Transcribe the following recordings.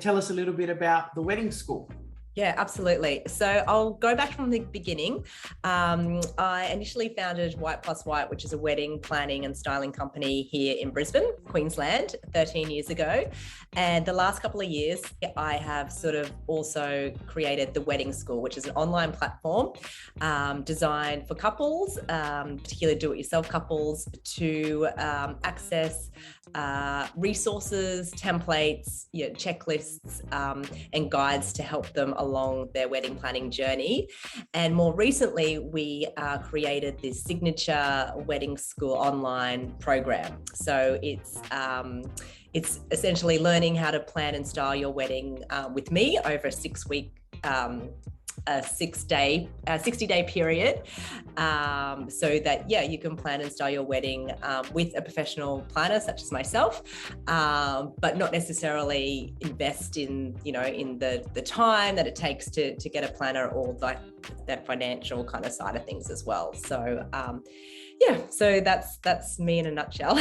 Tell us a little bit about the wedding school. Yeah, absolutely. So I'll go back from the beginning. I initially founded White Plus White, which is a wedding planning and styling company here in Brisbane, Queensland, 13 years ago. And the last couple of years, I have sort of also created the Wedding School, which is an online platform designed for couples, particularly do-it-yourself couples, to access resources, templates, checklists, and guides to help them along their wedding planning journey. And more recently, we created this signature wedding school online program. So it's essentially learning how to plan and style your wedding with me over a 60-day period, so that you can plan and style your wedding with a professional planner such as myself, but not necessarily invest in the time that it takes to get a planner, or like that financial kind of side of things as well. So so that's me in a nutshell.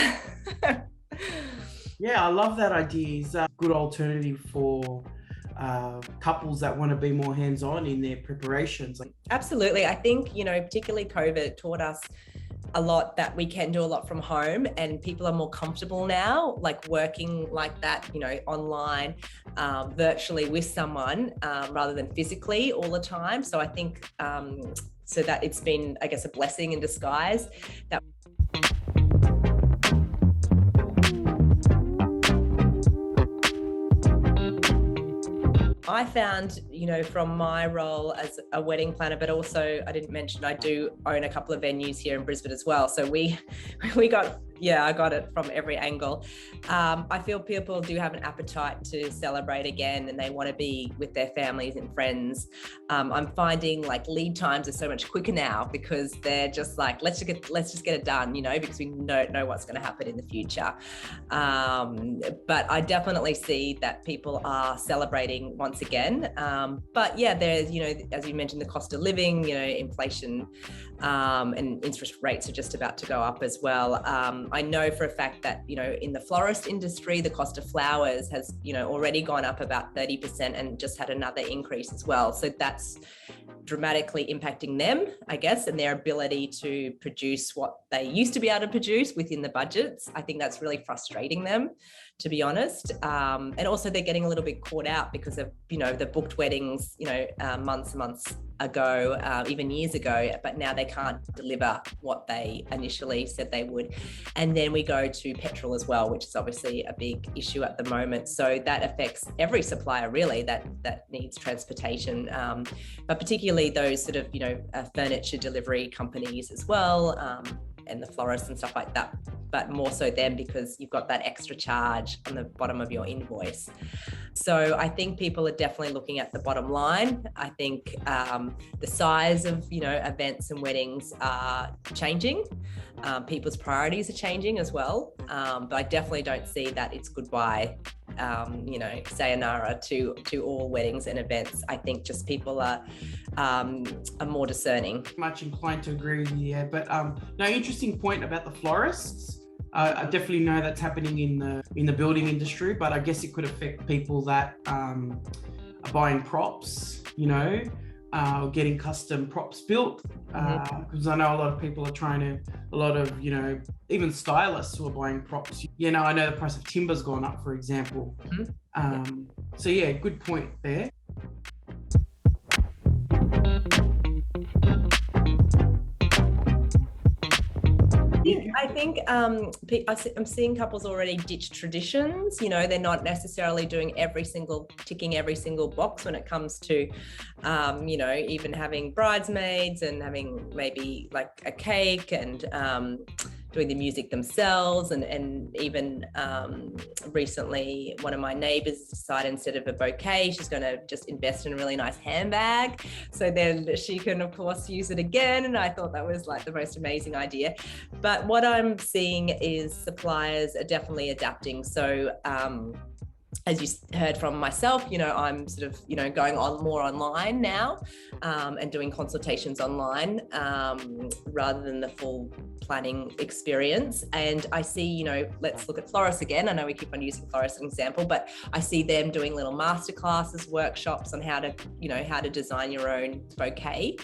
Yeah, I love that idea. It's a good alternative for couples that want to be more hands-on in their preparations. Absolutely. I think, particularly COVID taught us a lot that we can do a lot from home, and people are more comfortable now, like working like that, online, virtually with someone, rather than physically all the time. So I think, so that it's been, I guess, a blessing in disguise that I found, from my role as a wedding planner, but also I didn't mention I do own a couple of venues here in Brisbane as well. So I got it from every angle. I feel people do have an appetite to celebrate again, and they want to be with their families and friends. I'm finding like lead times are so much quicker now because they're just like, let's just get it done, because we don't know what's going to happen in the future. But I definitely see that people are celebrating once again. But there's, as you mentioned, the cost of living, inflation, and interest rates are just about to go up as well. I know for a fact that, in the florist industry, the cost of flowers has, already gone up about 30% and just had another increase as well. So that's dramatically impacting them, I guess, and their ability to produce what they used to be able to produce within the budgets. I think that's really frustrating them, to be honest. And also they're getting a little bit caught out because of, the booked weddings, months and months ago, even years ago, but now they can't deliver what they initially said they would. And then we go to petrol as well, which is obviously a big issue at the moment. So that affects every supplier really that needs transportation, but particularly those sort of, furniture delivery companies as well, and the florists and stuff like that, but more so them because you've got that extra charge on the bottom of your invoice. So I think people are definitely looking at the bottom line. I think the size of, events and weddings are changing. People's priorities are changing as well. But I definitely don't see that it's goodbye, sayonara to all weddings and events. I think just people are more discerning. Much inclined to agree with you, yeah. But no, interesting point about the florists. I definitely know that's happening in the building industry, but I guess it could affect people that are buying props, or getting custom props built. Because I know a lot of people are even stylists who are buying props. I know the price of timber's gone up, for example. So yeah, good point there. I think I'm seeing couples already ditch traditions. They're not necessarily ticking every single box when it comes to, even having bridesmaids and having maybe like a cake and doing the music themselves. And even recently, one of my neighbours decided instead of a bouquet, she's going to just invest in a really nice handbag. So then she can, of course, use it again. And I thought that was like the most amazing idea. But what I'm seeing is suppliers are definitely adapting. So as you heard from myself, I'm sort of, going on more online now, and doing consultations online, rather than the full planning experience. And I see, let's look at florists again. I know we keep on using florists as an example, but I see them doing little masterclasses, workshops on how to design your own bouquet,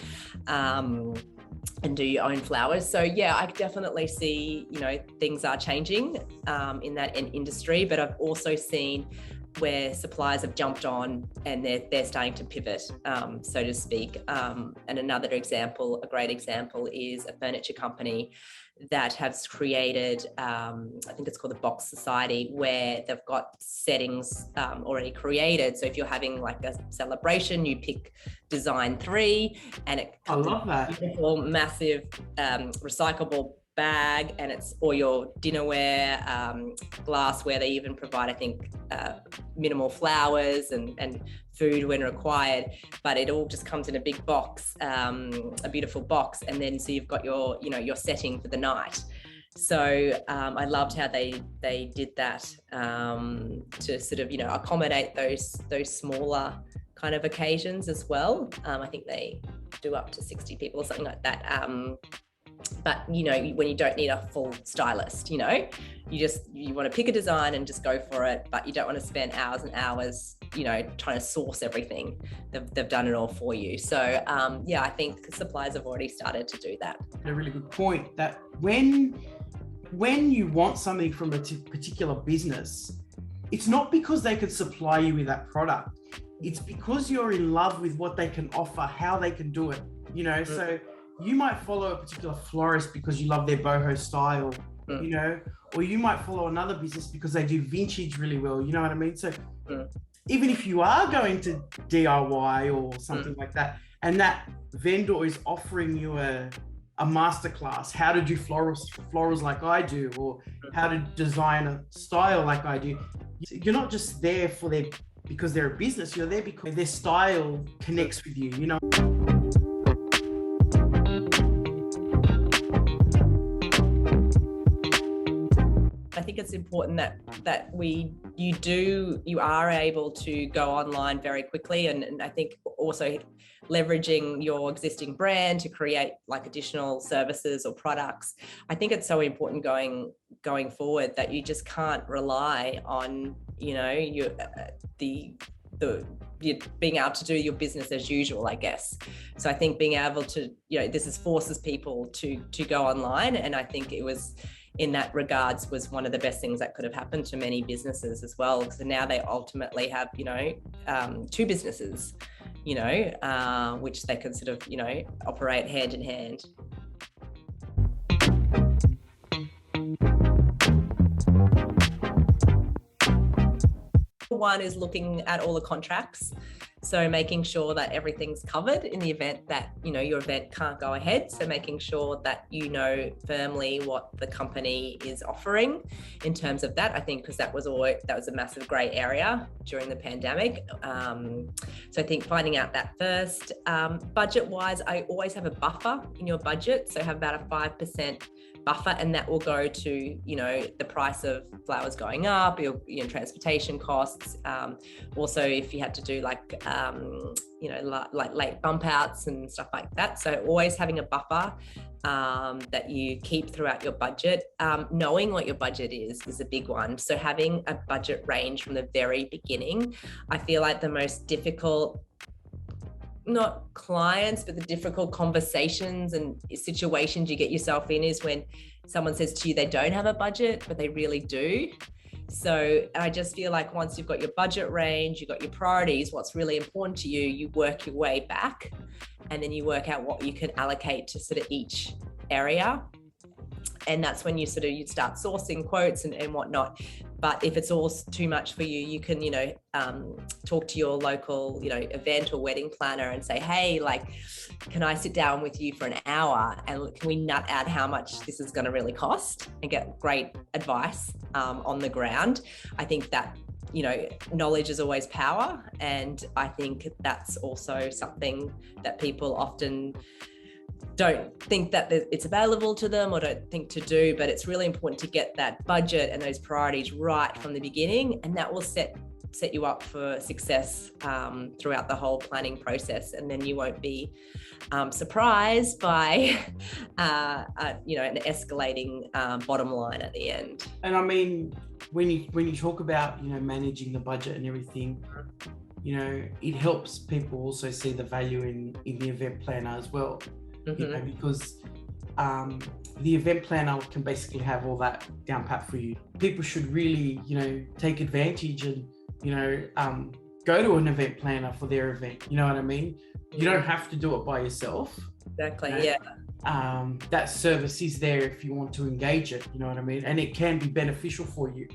and do your own flowers. So yeah, I definitely see, things are changing in that industry, but I've also seen where suppliers have jumped on and they're starting to pivot, so to speak. And another example, a great example, is a furniture company that has created, I think it's called the Box Society, where they've got settings already created. So if you're having like a celebration, you pick design 3, and it I love that. Beautiful, massive, recyclable bag, and it's all your dinnerware, glassware. They even provide, I think, minimal flowers and food when required, but it all just comes in a big box, a beautiful box, and then so you've got your setting for the night. So I loved how they did that, to sort of accommodate those smaller kind of occasions as well. I think they do up to 60 people or something like that. But when you don't need a full stylist, you want to pick a design and just go for it, but you don't want to spend hours and hours, trying to source everything. They've done it all for you. So yeah, I think suppliers have already started to do that. A really good point, that when you want something from a particular business, it's not because they could supply you with that product. It's because you're in love with what they can offer, how they can do it, so you might follow a particular florist because you love their boho style, or you might follow another business because they do vintage really well, you know what I mean? So even if you are going to DIY or something like that, and that vendor is offering you a masterclass, how to do florals like I do, or how to design a style like I do, you're not just there because they're a business, you're there because their style connects with you, I think it's important that you are able to go online very quickly, and I think also leveraging your existing brand to create like additional services or products. I think it's so important going forward that you just can't rely on your being able to do your business as usual, I guess. So I think being able to this forces people to go online, and I think it was, in that regards, was one of the best things that could have happened to many businesses as well. So now they ultimately have, 2 businesses, which they can sort of, operate hand in hand. One is looking at all the contracts. So making sure that everything's covered in the event that, your event can't go ahead. So making sure that firmly what the company is offering in terms of that, I think, because that was a massive grey area during the pandemic. So I think finding out that first. Budget-wise, I always have a buffer in your budget. So have about a 5% buffer, and that will go to the price of flowers going up, your transportation costs, also if you had to do like late bump outs and stuff like that. So always having a buffer that you keep throughout your budget. Knowing what your budget is a big one. So having a budget range from the very beginning. I feel like the most difficult, not clients, but the difficult conversations and situations you get yourself in is when someone says to you they don't have a budget, but they really do. So I just feel like once you've got your budget range, you've got your priorities, what's really important to you, you work your way back, and then you work out what you can allocate to sort of each area. And that's when you start sourcing quotes and whatnot. But if it's all too much for you, you can, talk to your local, event or wedding planner and say, hey, like, can I sit down with you for an hour and can we nut out how much this is going to really cost, and get great advice on the ground. I think that, knowledge is always power. And I think that's also something that people often don't think that it's available to them or don't think to do, but it's really important to get that budget and those priorities right from the beginning, and that will set set you up for success throughout the whole planning process, and then you won't be surprised by an escalating bottom line at the end. And I mean, when you talk about managing the budget and everything, it helps people also see the value in the event planner as well. Because the event planner can basically have all that down pat for you. People should really take advantage and go to an event planner for their event. You know what I mean? You don't have to do it by yourself. Exactly. Yeah. That service is there if you want to engage it. You know what I mean? And it can be beneficial for you,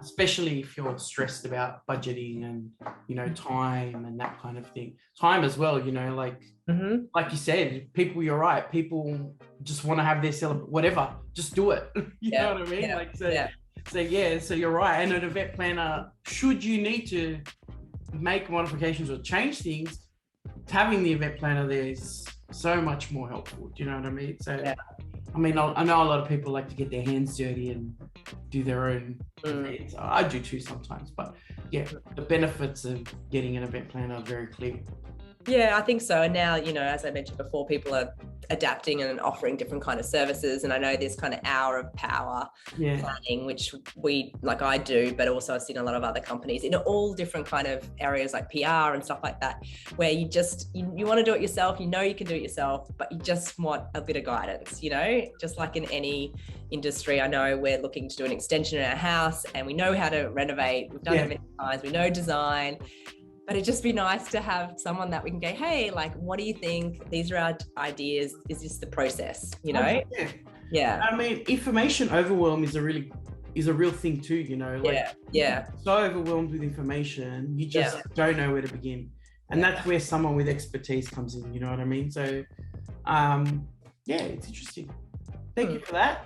especially if you're stressed about budgeting and time and that kind of thing. Time as well. Like you said, you're right. People just want to have their whatever. Just do it. You know what I mean? So you're right. And an event planner, should you need to make modifications or change things, having the event planner there is so much more helpful. Do you know what I mean? So, I mean, I know a lot of people like to get their hands dirty and do their own events. I do too sometimes, but yeah, the benefits of getting an event planner are very clear. Yeah, I think so. And now, as I mentioned before, people are adapting and offering different kind of services. And I know this kind of hour of power planning, which I do, but also I've seen a lot of other companies in all different kind of areas like PR and stuff like that, where you want to do it yourself, you can do it yourself, but you just want a bit of guidance, just like in any industry. I know we're looking to do an extension in our house and we know how to renovate. We've done it many times. We know design. But it'd just be nice to have someone that we can go, hey, like, what do you think? These are our ideas. Is this the process? Yeah. I mean, information overwhelm is a real thing too, So overwhelmed with information, you just don't know where to begin. And that's where someone with expertise comes in, you know what I mean? So, it's interesting. Thank you for that.